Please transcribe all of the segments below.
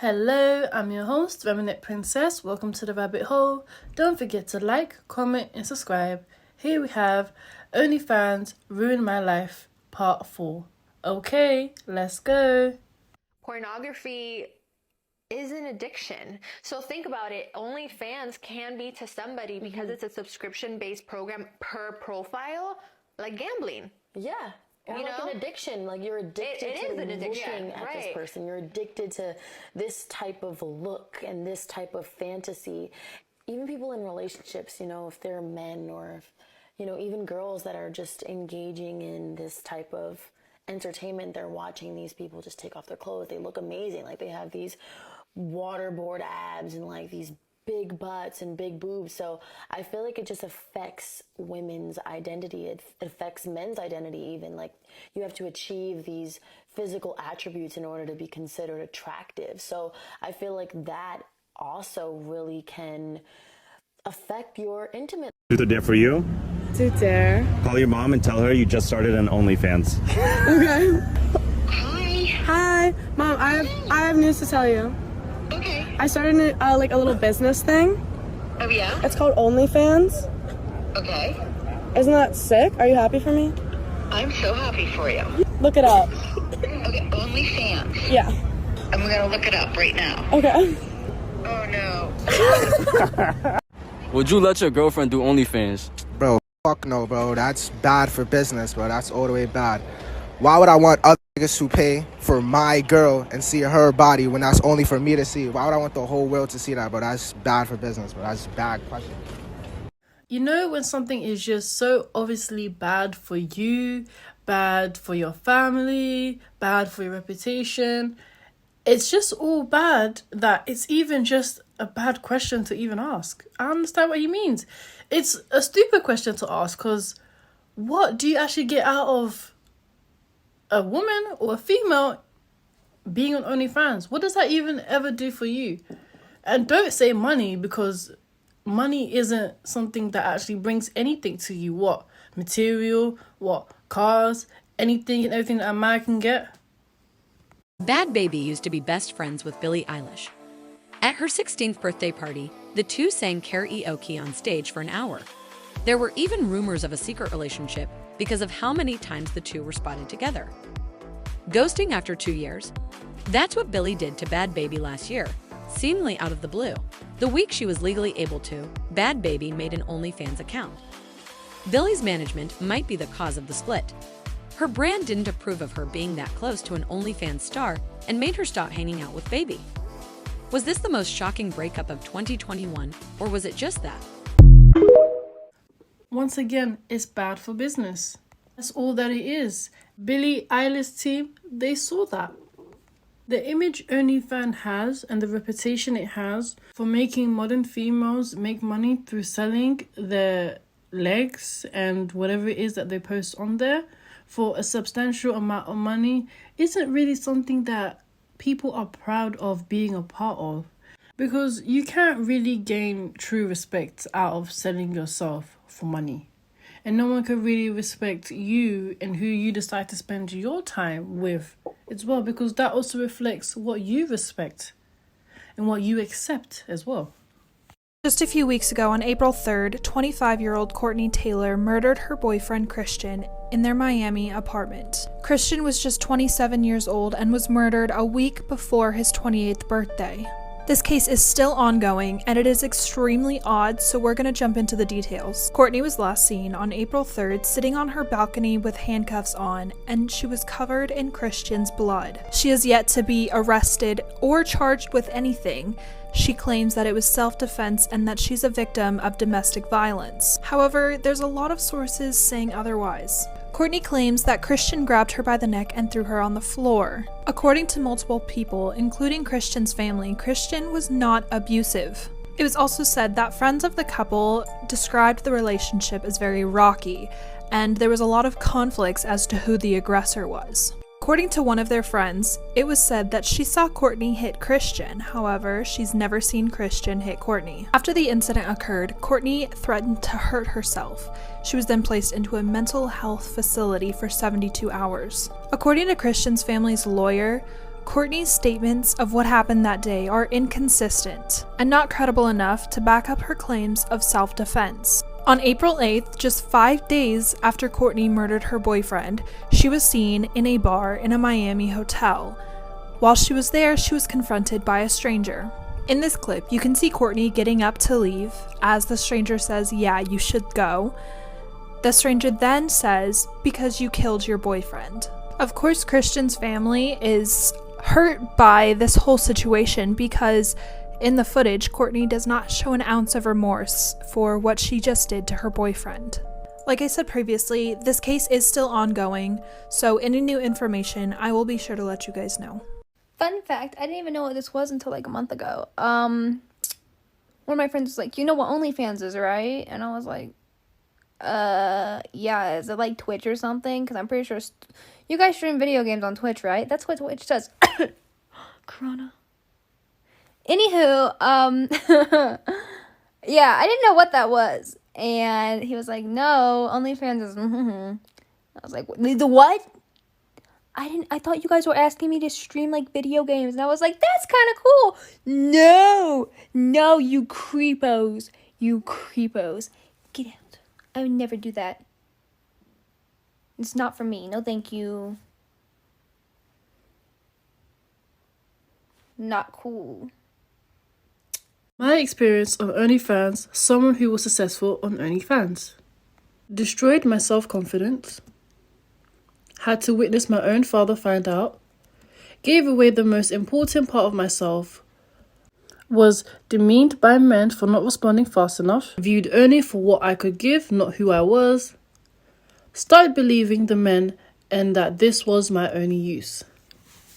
Hello, I'm your host, Remnant Princess. Welcome to the rabbit hole. Don't forget to like, comment, and subscribe. Here we have OnlyFans Ruined My Life, Part 4. Okay, let's go. Pornography is an addiction. So think about it. OnlyFans can be to somebody because it's a subscription-based program per profile, like gambling. Yeah. Or like an addiction, like you're addicted to looking at this person. You're addicted to this type of look and this type of fantasy. Even people in relationships, if they're men or, even girls that are just engaging in this type of entertainment, they're watching these people just take off their clothes. They look amazing. Like they have these waterboard abs and like these big butts and big boobs. So I feel like it just affects women's identity. It affects men's identity even. Like you have to achieve these physical attributes in order to be considered attractive. So I feel like that also really can affect your intimate. Truth or dare for you? Truth or dare. Call your mom and tell her you just started an OnlyFans. Okay. Hi. Mom, I have news to tell you. Okay. I started a little business thing. Oh yeah? It's called OnlyFans. Okay. Isn't that sick? Are you happy for me? I'm so happy for you. Look it up. Okay, OnlyFans. Yeah. I'm gonna look it up right now. Okay. Oh no. Would you let your girlfriend do OnlyFans? Bro, fuck no, bro. That's bad for business, bro. That's all the way bad. Why would I want other niggas to pay for my girl and see her body when that's only for me to see? Why would I want the whole world to see that, bro? That's bad for business, bro. That's bad question. You know when something is just so obviously bad for you, bad for your family, bad for your reputation, it's just all bad that it's even just a bad question to even ask. I understand what he means. It's a stupid question to ask because what do you actually get out of a woman or a female being on OnlyFans? What does that even ever do for you? And don't say money, because money isn't something that actually brings anything to you. What? Material? What? Cars? Anything and everything that a man can get? Bad Baby used to be best friends with Billie Eilish. At her 16th birthday party, the two sang karaoke on stage for an hour. There were even rumors of a secret relationship because of how many times the two were spotted together. Ghosting after 2 years? That's what Billie did to Bad Baby last year, seemingly out of the blue. The week she was legally able to, Bad Baby made an OnlyFans account. Billie's management might be the cause of the split. Her brand didn't approve of her being that close to an OnlyFans star and made her stop hanging out with Baby. Was this the most shocking breakup of 2021, or was it just that? Once again, it's bad for business. That's all that it is. Billie Eilish's team, they saw that. The image OnlyFans has and the reputation it has for making modern females make money through selling their legs and whatever it is that they post on there for a substantial amount of money isn't really something that people are proud of being a part of. Because you can't really gain true respect out of selling yourself for money. And no one can really respect you and who you decide to spend your time with as well, because that also reflects what you respect and what you accept as well. Just a few weeks ago, on April 3rd, 25-year-old Courtney Taylor murdered her boyfriend Christian in their Miami apartment. Christian was just 27 years old and was murdered a week before his 28th birthday. This case is still ongoing, and it is extremely odd, so we're going to jump into the details. Courtney was last seen on April 3rd sitting on her balcony with handcuffs on, and she was covered in Christian's blood. She is yet to be arrested or charged with anything. She claims that it was self-defense and that she's a victim of domestic violence. However, there's a lot of sources saying otherwise. Courtney claims that Christian grabbed her by the neck and threw her on the floor. According to multiple people, including Christian's family, Christian was not abusive. It was also said that friends of the couple described the relationship as very rocky, and there was a lot of conflicts as to who the aggressor was. According to one of their friends, it was said that she saw Courtney hit Christian. However, she's never seen Christian hit Courtney. After the incident occurred, Courtney threatened to hurt herself. She was then placed into a mental health facility for 72 hours. According to Christian's family's lawyer, Courtney's statements of what happened that day are inconsistent and not credible enough to back up her claims of self-defense. On April 8th, just 5 days after Courtney murdered her boyfriend, she was seen in a bar in a Miami hotel. While she was there, she was confronted by a stranger. In this clip, you can see Courtney getting up to leave as the stranger says, "Yeah, you should go." The stranger then says, "Because you killed your boyfriend." Of course, Christian's family is hurt by this whole situation because in the footage, Courtney does not show an ounce of remorse for what she just did to her boyfriend. Like I said previously, this case is still ongoing, so any new information, I will be sure to let you guys know. Fun fact, I didn't even know what this was until like a month ago. One of my friends was like, "You know what OnlyFans is, right?" And I was like, yeah, is it like Twitch or something? Because I'm pretty sure you guys stream video games on Twitch, right? That's what Twitch does. Corona. Anywho, yeah, I didn't know what that was. And he was like, "No, OnlyFans is, I was like, "The what?" I thought you guys were asking me to stream like video games. And I was like, "That's kind of cool." No, you creepos. Get out. I would never do that. It's not for me. No, thank you. Not cool. My experience of OnlyFans, someone who was successful on OnlyFans. Destroyed my self-confidence. Had to witness my own father find out. Gave away the most important part of myself. Was demeaned by men for not responding fast enough. Viewed only for what I could give, not who I was. Started believing the men and that this was my only use.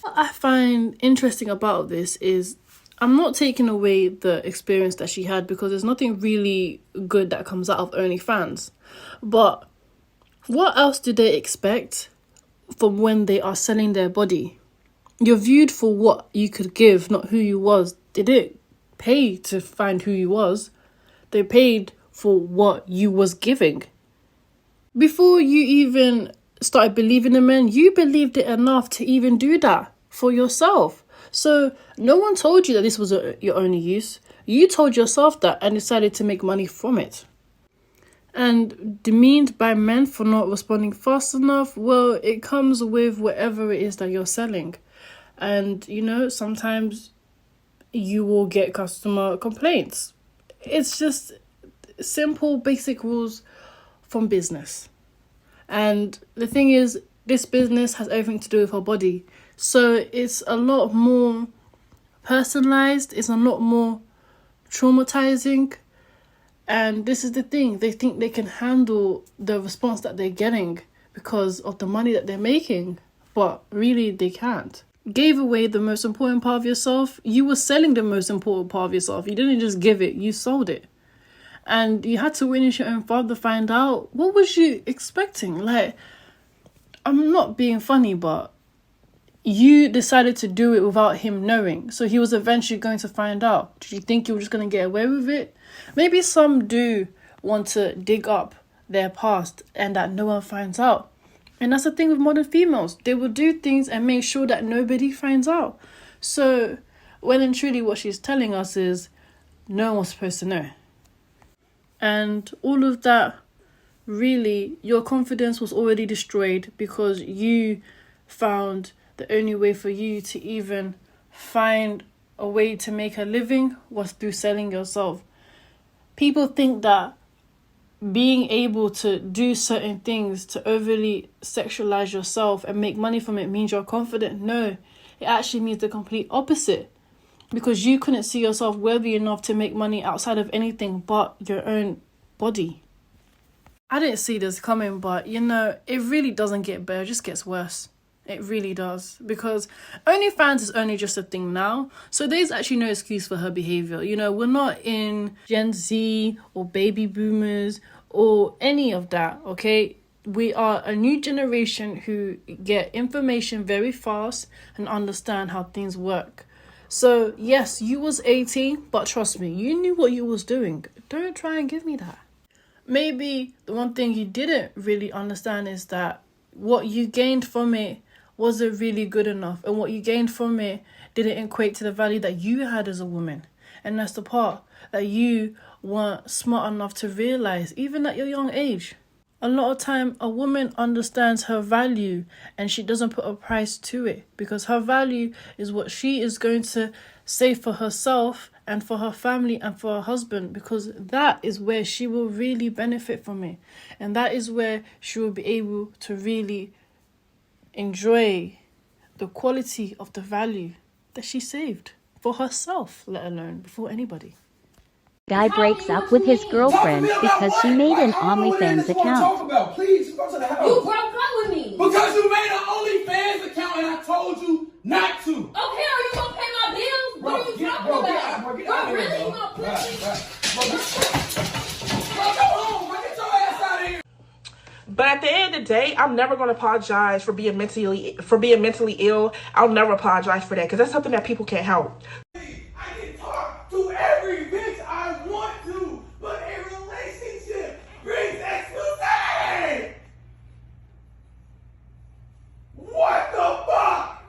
What I find interesting about this is I'm not taking away the experience that she had because there's nothing really good that comes out of OnlyFans. But what else do they expect from when they are selling their body? You're viewed for what you could give, not who you was. They didn't pay to find who you was. They paid for what you was giving. Before you even started believing the men, you believed it enough to even do that for yourself. So no one told you that this was your only use. You told yourself that and decided to make money from it. And demeaned by men for not responding fast enough, well, it comes with whatever it is that you're selling. And, you know, sometimes you will get customer complaints. It's just simple, basic rules from business. And the thing is, this business has everything to do with her body. So it's a lot more personalized. It's a lot more traumatizing. And this is the thing. They think they can handle the response that they're getting because of the money that they're making. But really, they can't. Gave away the most important part of yourself. You were selling the most important part of yourself. You didn't just give it. You sold it. And you had to witness your own father find out. What was you expecting? Like, I'm not being funny, but you decided to do it without him knowing. So he was eventually going to find out. Did you think you were just going to get away with it? Maybe some do want to dig up their past and that no one finds out. And that's the thing with modern females. They will do things and make sure that nobody finds out. So, well and truly what she's telling us is no one was supposed to know. And all of that, really, your confidence was already destroyed because you found the only way for you to even find a way to make a living was through selling yourself. People think that being able to do certain things to overly sexualize yourself and make money from it means you're confident. No, it actually means the complete opposite. Because you couldn't see yourself worthy enough to make money outside of anything but your own body. I didn't see this coming, but you know, it really doesn't get better, it just gets worse. It really does. Because OnlyFans is only just a thing now. So there's actually no excuse for her behavior. You know, we're not in Gen Z or baby boomers or any of that, okay? We are a new generation who get information very fast and understand how things work. So yes, you was 18, but trust me, you knew what you was doing. Don't try and give me that. Maybe the one thing you didn't really understand is that what you gained from it wasn't really good enough, and what you gained from it didn't equate to the value that you had as a woman. And that's the part that you weren't smart enough to realize, even at your young age. A lot of time, a woman understands her value and she doesn't put a price to it, because her value is what she is going to save for herself and for her family and for her husband, because that is where she will really benefit from it. And that is where she will be able to really enjoy the quality of the value that she saved for herself, let alone before anybody. Guy breaks up with his girlfriend because she made an OnlyFans account. Please, go to the house. You broke up with me. Because you made an OnlyFans account and I told you not to. Okay, are you going to pay my bills? What are you talking about? Get out of here, bro. Bro, come on, bro. Get your ass out of here. But at the end of the day, I'm never going to apologize for being mentally ill. I'll never apologize for that, because that's something that people can't help. I can talk to every bitch I want to, but a relationship brings exclusivity. What the fuck?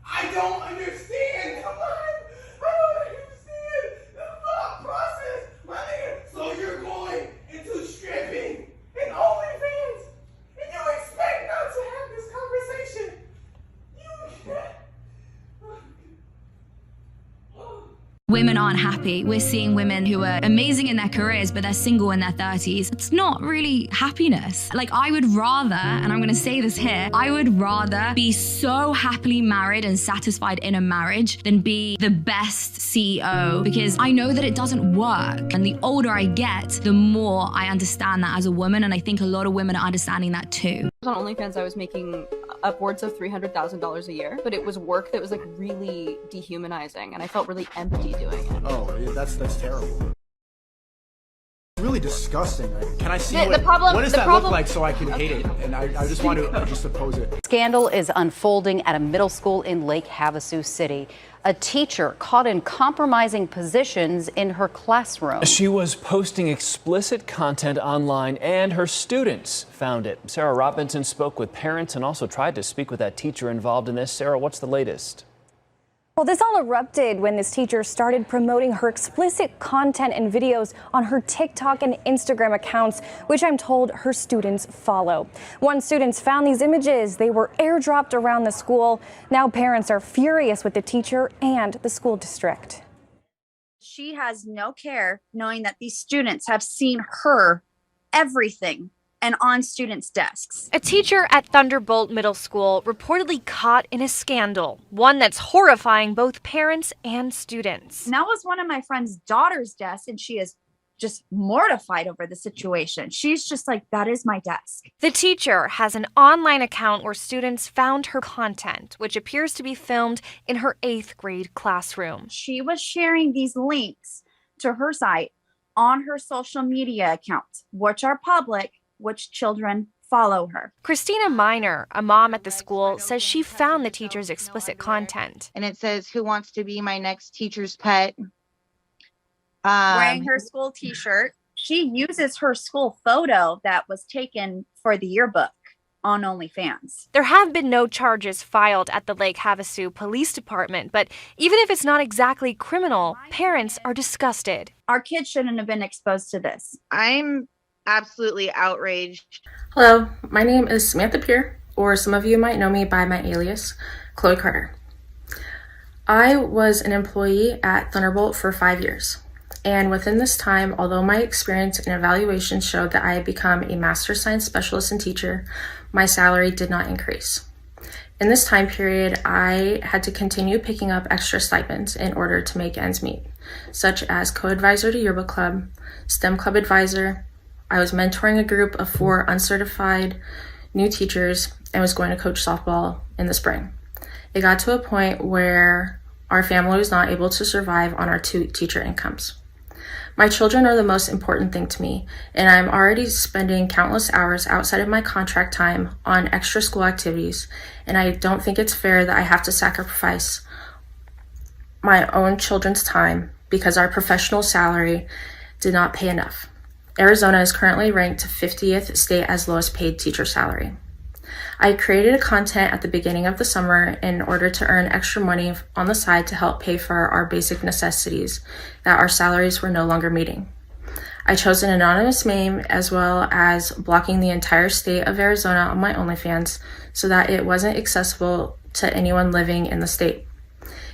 I don't understand. Come on. I don't understand the thought process, my nigga. So you're going into stripping and OnlyFans, and you expect not to have this conversation? You can't. Women aren't happy. We're seeing women who are amazing in their careers, but they're single in their 30s. It's not really happiness. Like, I would rather, and I'm gonna say this here, I would rather be so happily married and satisfied in a marriage than be the best CEO, because I know that it doesn't work. And the older I get, the more I understand that as a woman, and I think a lot of women are understanding that too. On OnlyFans, I was making upwards of $300,000 a year, but it was work that was like really dehumanizing, and I felt really empty doing it. Oh, yeah, that's terrible. It's really disgusting. Can I see what does that look like so I can hate it? And I just want to just oppose it. Scandal is unfolding at a middle school in Lake Havasu City. A teacher caught in compromising positions in her classroom. She was posting explicit content online and her students found it. Sarah Robinson spoke with parents and also tried to speak with that teacher involved in this. Sarah, what's the latest? Well, this all erupted when this teacher started promoting her explicit content and videos on her TikTok and Instagram accounts, which I'm told her students follow. Once students found these images, they were airdropped around the school. Now parents are furious with the teacher and the school district. She has no care knowing that these students have seen her everything and on students' desks. A teacher at Thunderbolt Middle School reportedly caught in a scandal, one that's horrifying both parents and students. And that was one of my friend's daughter's desks, and she is just mortified over the situation. She's just like, that is my desk. The teacher has an online account where students found her content, which appears to be filmed in her 8th grade classroom. She was sharing these links to her site on her social media accounts, which are public, which children follow her. Christina Miner, a mom at the school, says she found the teacher's explicit content. And it says, "Who wants to be my next teacher's pet?" Wearing her school t-shirt. She uses her school photo that was taken for the yearbook on OnlyFans. There have been no charges filed at the Lake Havasu Police Department, but even if it's not exactly criminal, parents are disgusted. Our kids shouldn't have been exposed to this. I'm absolutely outraged. Hello, my name is Samantha Peer, or some of you might know me by my alias, Chloe Carter. I was an employee at Thunderbolt for 5 years, and within this time, although my experience and evaluation showed that I had become a master science specialist and teacher, my salary did not increase. In this time period, I had to continue picking up extra stipends in order to make ends meet, such as co-advisor to yearbook club, STEM club advisor. I was mentoring a group of 4 uncertified new teachers and was going to coach softball in the spring. It got to a point where our family was not able to survive on our 2 teacher incomes. My children are the most important thing to me, and I'm already spending countless hours outside of my contract time on extra school activities, and I don't think it's fair that I have to sacrifice my own children's time because our professional salary did not pay enough. Arizona is currently ranked 50th state as lowest paid teacher salary. I created a content at the beginning of the summer in order to earn extra money on the side to help pay for our basic necessities that our salaries were no longer meeting. I chose an anonymous name as well as blocking the entire state of Arizona on my OnlyFans so that it wasn't accessible to anyone living in the state.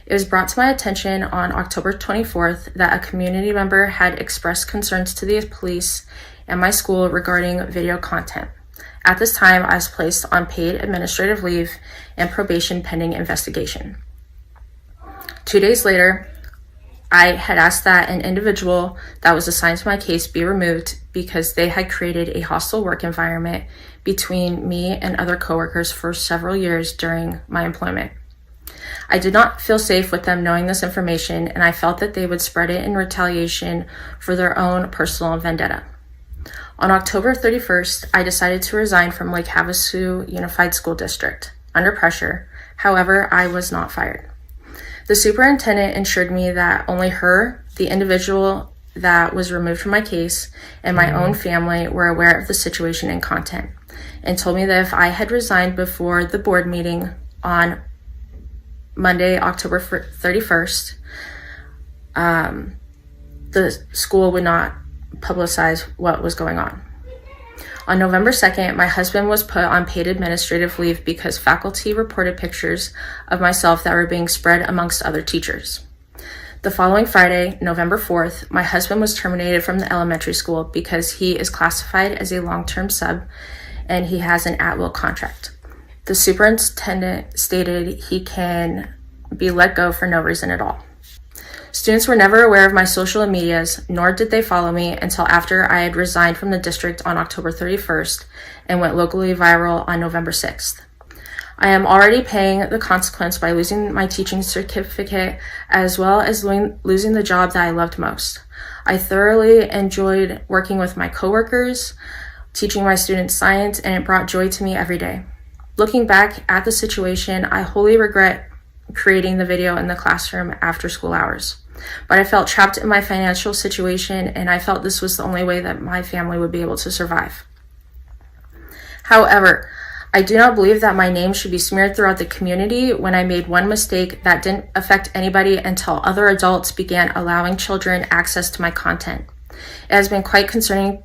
It was brought to my attention on October 24th that a community member had expressed concerns to the police and my school regarding video content. At this time, I was placed on paid administrative leave and probation pending investigation. 2 days later, I had asked that an individual that was assigned to my case be removed because they had created a hostile work environment between me and other coworkers for several years during my employment. I did not feel safe with them knowing this information, and I felt that they would spread it in retaliation for their own personal vendetta. On October 31st, I decided to resign from Lake Havasu Unified School District under pressure. However, I was not fired. The superintendent assured me that only her, the individual that was removed from my case, and my own family were aware of the situation and content, and told me that if I had resigned before the board meeting on Monday, October 31st, the school would not publicize what was going on. On November 2nd, my husband was put on paid administrative leave because faculty reported pictures of myself that were being spread amongst other teachers. The following Friday, November 4th, my husband was terminated from the elementary school because he is classified as a long-term sub and he has an at-will contract. The superintendent stated he can be let go for no reason at all. Students were never aware of my social medias, nor did they follow me until after I had resigned from the district on October 31st and went locally viral on November 6th. I am already paying the consequence by losing my teaching certificate as well as losing the job that I loved most. I thoroughly enjoyed working with my coworkers, teaching my students science, and it brought joy to me every day. Looking back at the situation, I wholly regret creating the video in the classroom after school hours. But I felt trapped in my financial situation, and I felt this was the only way that my family would be able to survive. However, I do not believe that my name should be smeared throughout the community when I made one mistake that didn't affect anybody until other adults began allowing children access to my content. It has been quite concerning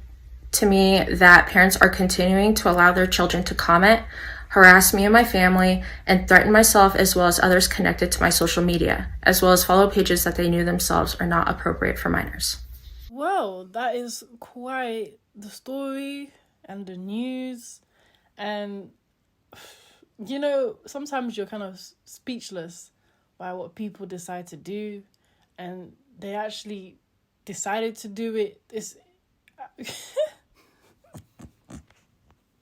to me that parents are continuing to allow their children to comment, harass me and my family, and threaten myself as well as others connected to my social media, as well as follow pages that they knew themselves are not appropriate for minors. Well, that is quite the story and the news. And, you know, sometimes you're kind of speechless by what people decide to do, and they actually decided to do it.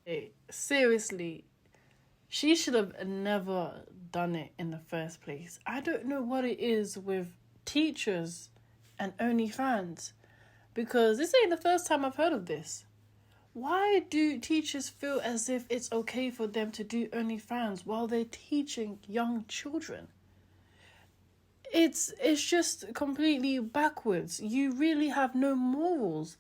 Hey, seriously, she should have never done it in the first place. I don't know what it is with teachers and OnlyFans, because this ain't the first time I've heard of this. Why do teachers feel as if it's okay for them to do OnlyFans while they're teaching young children? It's just completely backwards. You really have no morals,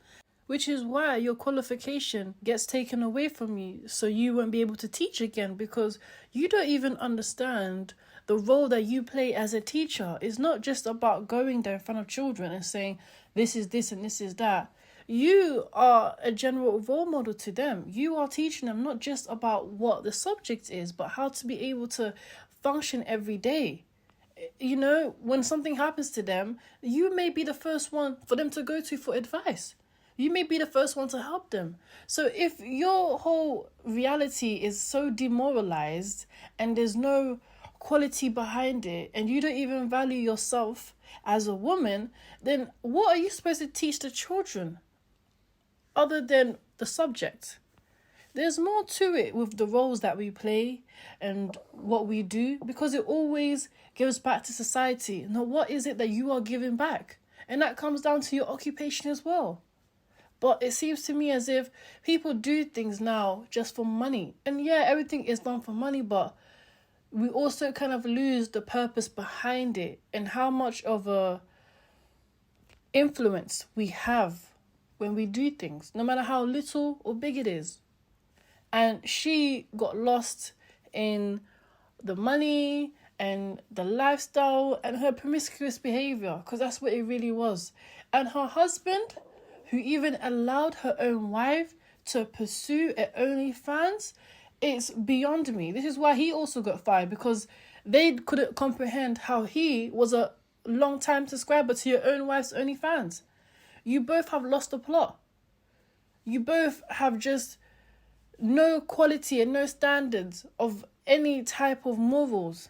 which is why your qualification gets taken away from you, so you won't be able to teach again, because you don't even understand the role that you play as a teacher. It's not just about going there in front of children and saying, this is this and this is that. You are a general role model to them. You are teaching them not just about what the subject is, but how to be able to function every day. You know, when something happens to them, you may be the first one for them to go to for advice. You may be the first one to help them. So if your whole reality is so demoralized and there's no quality behind it, and you don't even value yourself as a woman, then what are you supposed to teach the children other than the subject? There's more to it with the roles that we play and what we do, because it always gives back to society. Now, what is it that you are giving back? And that comes down to your occupation as well. But it seems to me as if people do things now just for money. And yeah, everything is done for money, but we also kind of lose the purpose behind it and how much of a influence we have when we do things, no matter how little or big it is. And she got lost in the money and the lifestyle and her promiscuous behavior, because that's what it really was. And her husband, who even allowed her own wife to pursue an OnlyFans, it's beyond me. This is why he also got fired, because they couldn't comprehend how he was a long-time subscriber to your own wife's OnlyFans. You both have lost the plot. You both have just no quality and no standards of any type of morals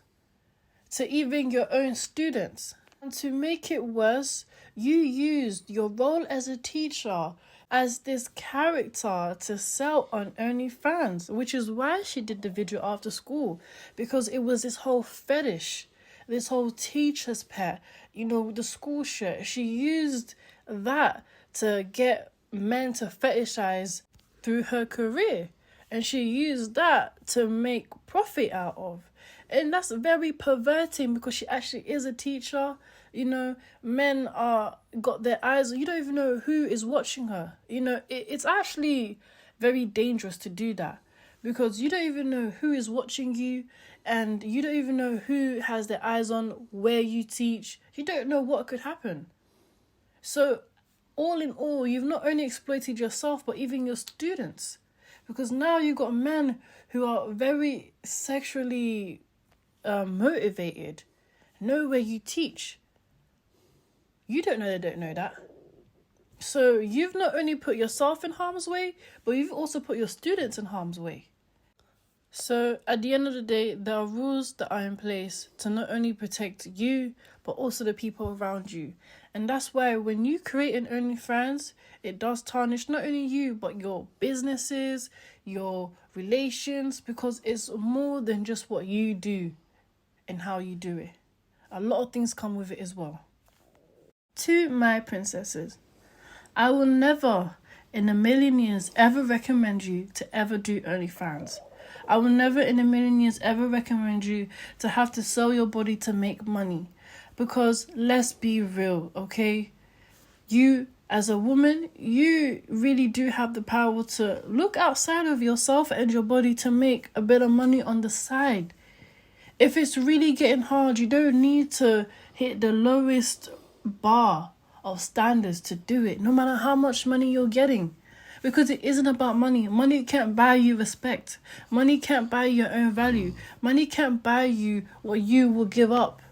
to even your own students. And to make it worse, you used your role as a teacher as this character to sell on OnlyFans, which is why she did the video after school, because it was this whole fetish, this whole teacher's pet, the school shirt. She used that to get men to fetishize through her career, and she used that to make profit out of. And that's very perverting, because she actually is a teacher. Men are got their eyes. You don't even know who is watching her. It's actually very dangerous to do that, because you don't even know who is watching you, and you don't even know who has their eyes on where you teach. You don't know what could happen. So all in all, you've not only exploited yourself, but even your students, because now you've got men who are very sexually motivated, know where you teach. You don't know they don't know that. So you've not only put yourself in harm's way, but you've also put your students in harm's way. So at the end of the day, there are rules that are in place to not only protect you, but also the people around you. And that's why when you create an OnlyFans, it does tarnish not only you, but your businesses, your relations, because it's more than just what you do and how you do it. A lot of things come with it as well. To my princesses, I will never in a million years ever recommend you to ever do OnlyFans. I will never in a million years ever recommend you to have to sell your body to make money. Because let's be real, okay? You, as a woman, you really do have the power to look outside of yourself and your body to make a bit of money on the side. If it's really getting hard, you don't need to hit the lowest bar of standards to do it, no matter how much money you're getting. Because it isn't about money. Money can't buy you respect. Money can't buy your own value. Money can't buy you what you will give up.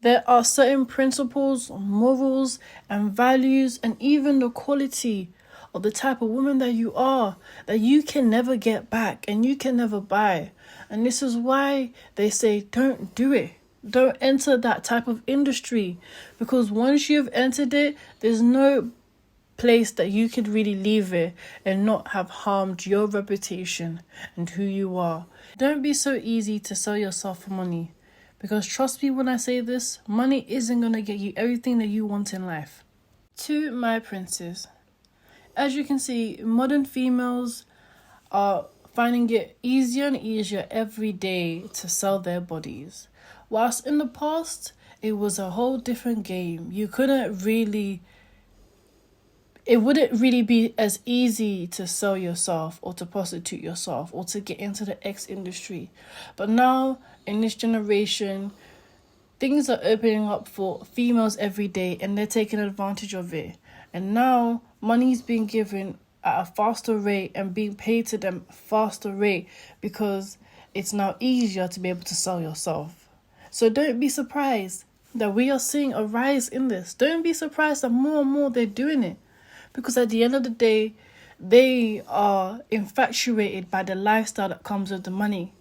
There are certain principles, morals, and values, and even the quality of the type of woman that you are, that you can never get back and you can never buy. And this is why they say don't do it. Don't enter that type of industry, because once you've entered it, there's no place that you could really leave it and not have harmed your reputation and who you are. Don't be so easy to sell yourself for money, because trust me when I say this, money isn't going to get you everything that you want in life. To my princes, as you can see, modern females are finding it easier and easier every day to sell their bodies. Whilst in the past, it was a whole different game. It wouldn't really be as easy to sell yourself or to prostitute yourself or to get into the X industry. But now, in this generation, things are opening up for females every day and they're taking advantage of it. And now, money's being given at a faster rate and being paid to them faster rate, because it's now easier to be able to sell yourself. So don't be surprised that we are seeing a rise in this. Don't be surprised that more and more they're doing it. Because at the end of the day, they are infatuated by the lifestyle that comes with the money.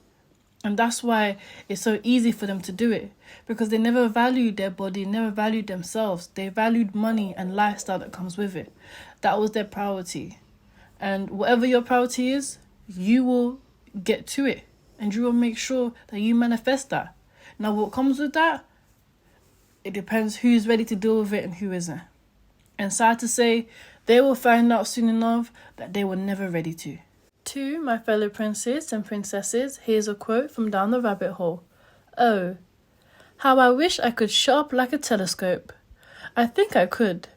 And that's why it's so easy for them to do it. Because they never valued their body, never valued themselves. They valued money and lifestyle that comes with it. That was their priority. And whatever your priority is, you will get to it. And you will make sure that you manifest that. Now, what comes with that, it depends who's ready to deal with it and who isn't. And sad to say, they will find out soon enough that they were never ready to. To my fellow princes and princesses, here's a quote from Down the Rabbit Hole. Oh, how I wish I could shut up like a telescope. I think I could,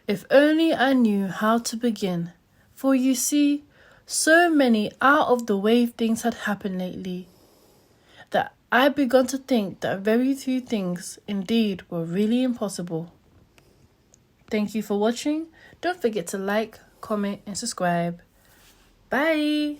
if only I knew how to begin. For you see, so many out of the way things had happened lately that I begun to think that very few things indeed were really impossible. Thank you for watching. Don't forget to like, comment, and subscribe. Bye!